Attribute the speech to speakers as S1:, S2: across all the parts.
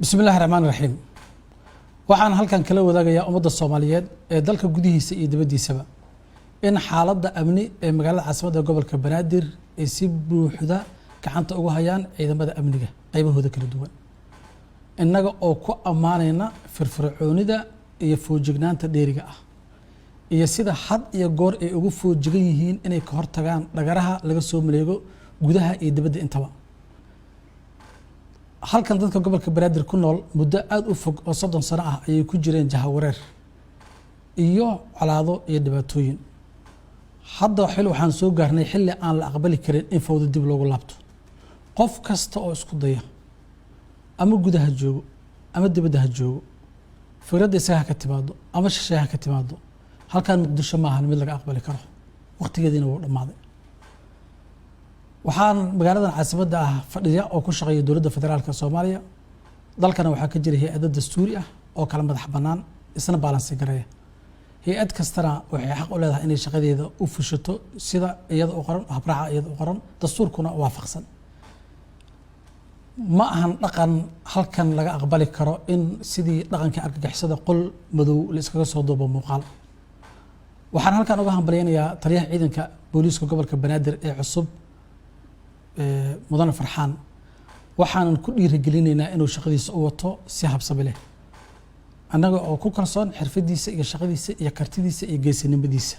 S1: بسم الله الرحمن الرحيم waxaan halkan kala wadaagayaa ummadda Soomaaliyeed ee dalka gudihiisa iyo dibadiisaba in xaaladda amni ee magaalada caasimadda gobolka Banaadir ay si buuxda gacanta ugu hayaan ciidamada amniga qaybahooda kala duwan innaga oo ku amaanayna firfircoonida iyo foojignaanta dheeriga ah iyo sida had iyo goor ay ugu foojigan yihiin inay ka hortagaan dhagaraha laga soo maleego gudaha iyo dibadda intaba halkan dadka gobolka Banaadir ku nool muddo aad u fog oo 30 sano ah ayay ku jireen jahawareer iyo colaado iyo dhibaatooyin hadda waxaan soo gaarnay xilli aan la aqbali karin in fawdo dib loogu laabto qof kasta oo isku daya ama gudaha joogo ama dibadda ha joogo fikrada isaga ka timaado ama shisheeyaha ka timaado halkan Muqdisho ma ahan mid laga aqbali karo waqtigeedina wuu dhamaaday waxaan magaalada caasimadda ah fadhiya oo ku shaqeeya dowladda federaalka Soomaaliya dalkana waxa ka jira hay'ad dastuuri ah oo kala madax banaan isna balance gareeya hay'ad kastana waxay xaq u leedahay inay shaqadeeda u fushato sida iyada u qoran habraaca iyada u qoran dastuurkuna waafaqsan ma ahan dhaqan halkan laga aqbali karo in sidii dhaqanka argagixisada qol madow la iskaga soo doobo muuqaal waxaan halkan uga hambaleynayaa taliyaha ciidanka booliiska gobolka Banaadir ee cusub mudane Farxaan waxaan ku dhiirigelinaynaa inuu shaqadiisa u wato si habsami leh annaga oo ku kalsoon xirfadiisa iyo shaqadiisa iyo kartidiisa iyo geesinimadiisa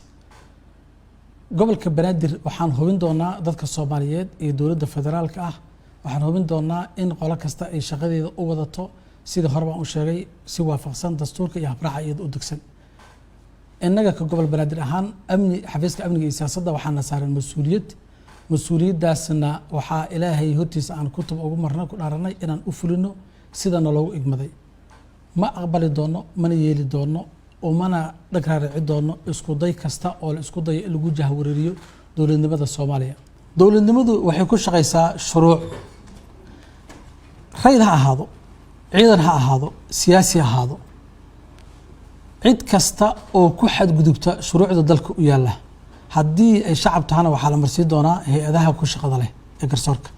S1: gobolka Banaadir waxaan hubin doonaa dadka Soomaaliyeed iyo dowladda federaalka ah waxaan hubin doonaa in qolo kasta ay shaqadeeda u wadato sida hore baan u sheegay si waafaqsan dastuurka iyo habraaca iyada u degsan innaga ka gobol Banaadir ahaan amni xafiiska amniga iyo siyaasadda waxaan saaran mas'uuliyadaasna waxaa ilaahay hortiisa aan kutub ugu marnay ku dhaaranay inaan u fulino sidana loogu igmaday ma aqbali doono mana yeeli doono oo mana dhagraarici doono isku day kasta oo la isku dayo in lagu jahwareeriyo dowladnimada Soomaaliya dowladnimadu waxay ku shaqeysaa shuruuc rayd ha ahaado ciidan ha ahaado siyaasi ha ahaado cid kasta oo ku xadgudubta shuruucda dalka u yaala haddii ay shacab tahana waxaa la marsiin doonaa hay'adaha ku shaqada leh ee garsoorka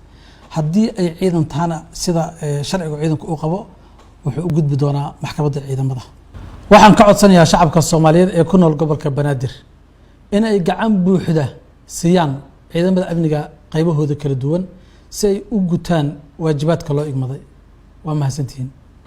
S1: haddii ay ciidan tahana sida sharciga ciidanku uu qabo wuxuu u gudbi doonaa maxkamadda ciidamada waxaan ka codsanayaa shacabka Soomaaliyeed ee ku nool gobolka Banaadir in ay gacan buuxda siiyaan ciidamada amniga qaybahooda kala duwan si ay u gutaan waajibaadka loo igmaday waa mahadsantihiin